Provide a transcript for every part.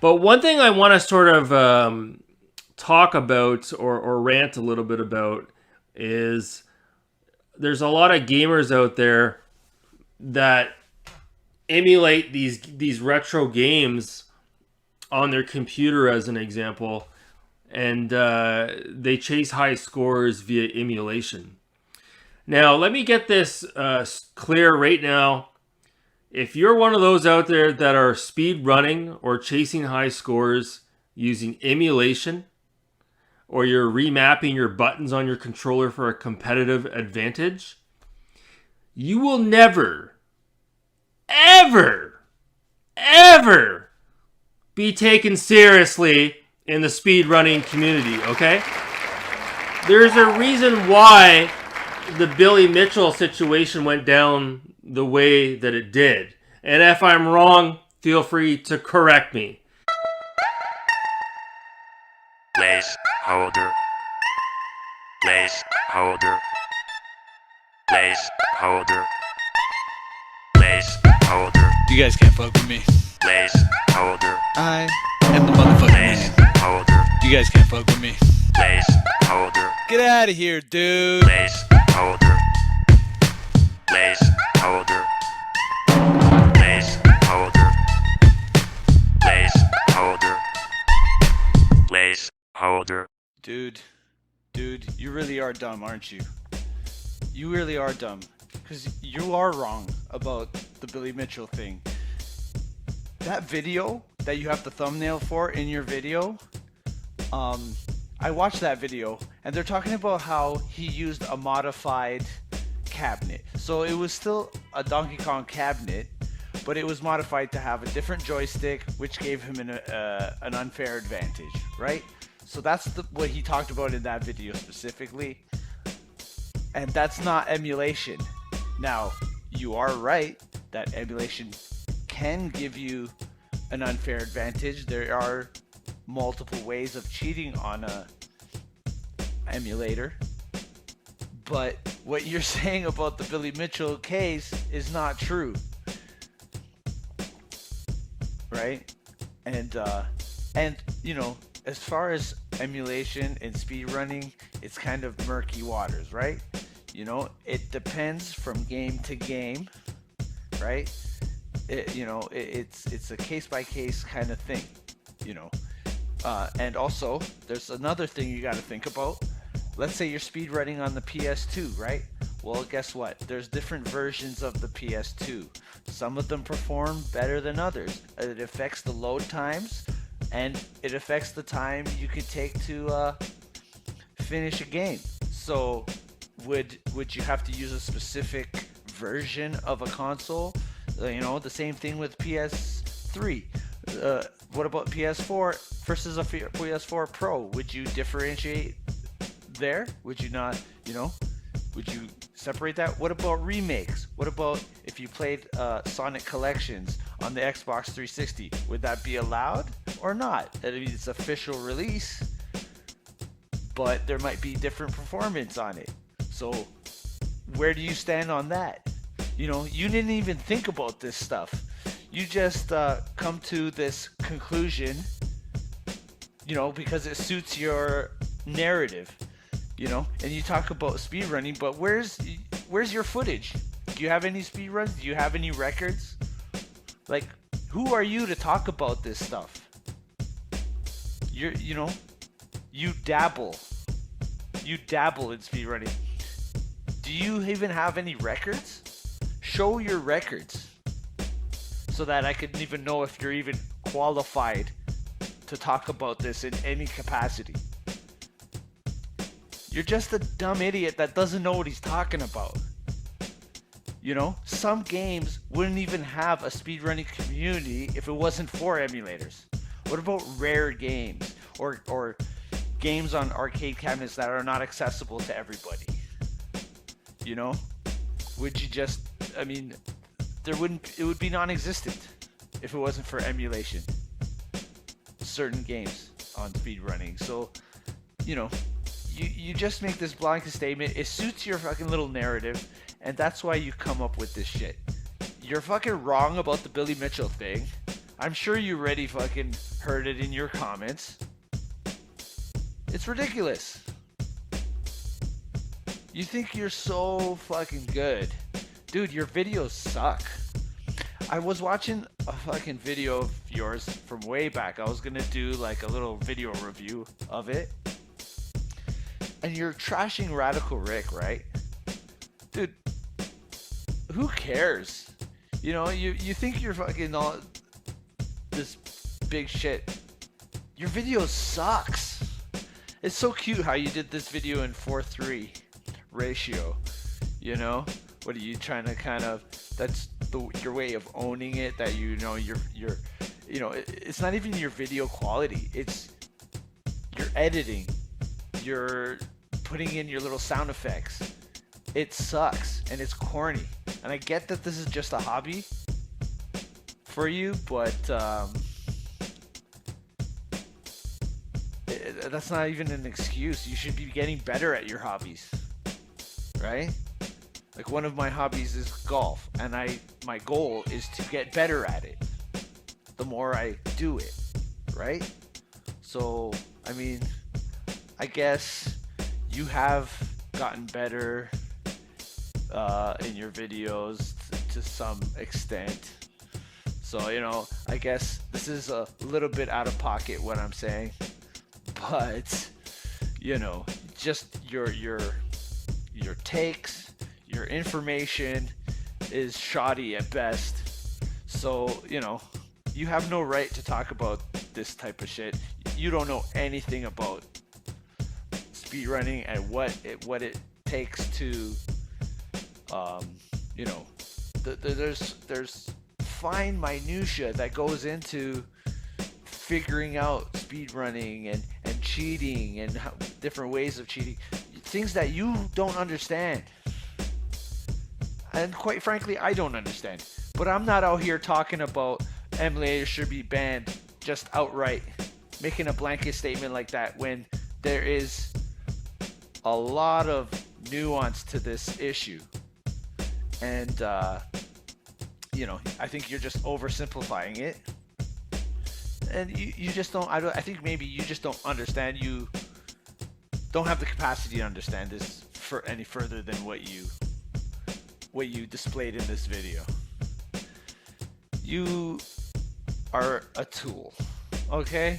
But one thing I want to sort of talk about or rant a little bit about is there's a lot of gamers out there that emulate these retro games on their computer, as an example, and they chase high scores via emulation. Now, let me get this clear right now. If you're one of those out there that are speed running or chasing high scores using emulation, or you're remapping your buttons on your controller for a competitive advantage, you will never, ever, ever be taken seriously in the speedrunning community, okay? There's a reason why the Billy Mitchell situation went down the way that it did. And if I'm wrong, feel free to correct me. Placeholder. Placeholder. Placeholder. Placeholder. You guys can't fuck with me. Placeholder. I am the motherfucking man. Placeholder. You guys can't fuck with me. Placeholder. Get out of here, dude. Placeholder. Placeholder. Placeholder. Placeholder. Placeholder. Dude, you really are dumb, aren't you? You really are dumb. Because you are wrong about the Billy Mitchell thing. That video that you have the thumbnail for in your video, I watched that video, and they're talking about how he used a modified cabinet. So it was still a Donkey Kong cabinet, but it was modified to have a different joystick, which gave him an unfair advantage, right? So that's what he talked about in that video specifically. And that's not emulation. Now, you are right that emulation can give you an unfair advantage. There are multiple ways of cheating on a emulator. But what you're saying about the Billy Mitchell case is not true. Right? And you know, as far as emulation and speedrunning, it's kind of murky waters, right? You know, it depends from game to game, right? It's a case by case kind of thing, you know. And also, there's another thing you got to think about. Let's say you're speedrunning on the PS2, right? Well, guess what? There's different versions of the PS2. Some of them perform better than others. It affects the load times, and it affects the time you could take to finish a game. So would you have to use a specific version of a console? You know, the same thing with PS3. What about PS4 versus a PS4 Pro? Would you differentiate there? Would you not, you know, would you separate that? What about remakes? What about if you played Sonic Collections on the Xbox 360? Would that be allowed or not? I mean, it's official release, but there might be different performance on it. So where do you stand on that? You know, you didn't even think about this stuff. You just come to this conclusion, you know, because it suits your narrative, you know. And you talk about speedrunning, but where's your footage? Do you have any speedruns? Do you have any records? Like, who are you to talk about this stuff? You dabble in speedrunning. Do you even have any records? Show your records so that I could even know if you're even qualified to talk about this in any capacity. You're just a dumb idiot that doesn't know what he's talking about. You know, some games wouldn't even have a speedrunning community if it wasn't for emulators. What about rare games or games on arcade cabinets that are not accessible to everybody? You know, would you just, I mean, it would be non-existent if it wasn't for emulation. Certain games on speedrunning. So, you know, you just make this blanket statement. It suits your fucking little narrative, and that's why you come up with this shit. You're fucking wrong about the Billy Mitchell thing. I'm sure you already fucking heard it in your comments. It's ridiculous. You think you're so fucking good. Dude, your videos suck. I was watching a fucking video of yours from way back. I was gonna do like a little video review of it. And you're trashing Radical Rick, right? Dude, who cares? You know, you think you're fucking all this big shit. Your video sucks. It's so cute how you did this video in 4:3 ratio. You know, what are you trying to kind of? That's your way of owning it. That you know you're you know it's not even your video quality. It's your editing. You're putting in your little sound effects. It sucks and it's corny. And I get that this is just a hobby for you, but that's not even an excuse. You should be getting better at your hobbies, right? Like one of my hobbies is golf, and my goal is to get better at it. The more I do it, right? So, I mean, I guess you have gotten better in your videos to some extent. So, you know, I guess this is a little bit out of pocket what I'm saying, but you know, just your takes, your information is shoddy at best. So, you know, you have no right to talk about this type of shit. You don't know anything about speedrunning and what it takes to you know, there's fine minutia that goes into figuring out speedrunning and cheating and different ways of cheating, things that you don't understand, and quite frankly I don't understand. But I'm not out here talking about emulators should be banned just outright, making a blanket statement like that when there is a lot of nuance to this issue. And you know, I think you're just oversimplifying it, and you just don't. I think maybe you just don't understand. You don't have the capacity to understand this for any further than what you displayed in this video. You are a tool, okay?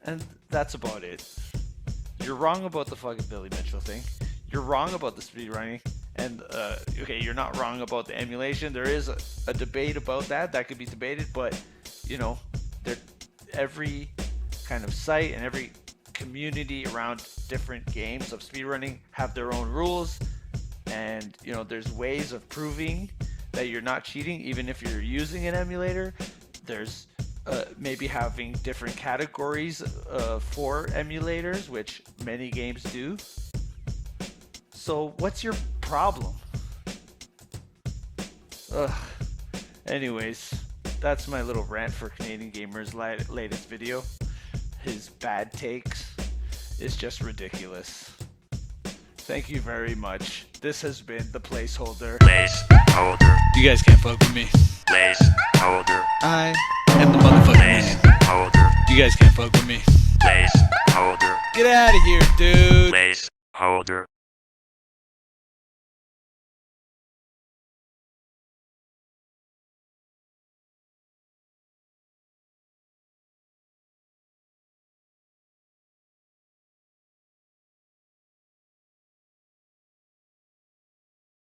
And that's about it. You're wrong about the fucking Billy Mitchell thing. You're wrong about the speedrunning. And okay, you're not wrong about the emulation. There is a debate about that could be debated, but you know, every kind of site and every community around different games of speedrunning have their own rules, and you know, there's ways of proving that you're not cheating even if you're using an emulator. There's maybe having different categories for emulators, which many games do. So what's your problem? Anyways, that's my little rant for Canadian Gamer's latest video. His bad takes is just ridiculous. Thank you very much. This has been The Placeholder. Placeholder. You guys can't fuck with me. Placeholder. I am the motherfucking man. Placeholder. You guys can't fuck with me. Placeholder. Get out of here, dude. Placeholder.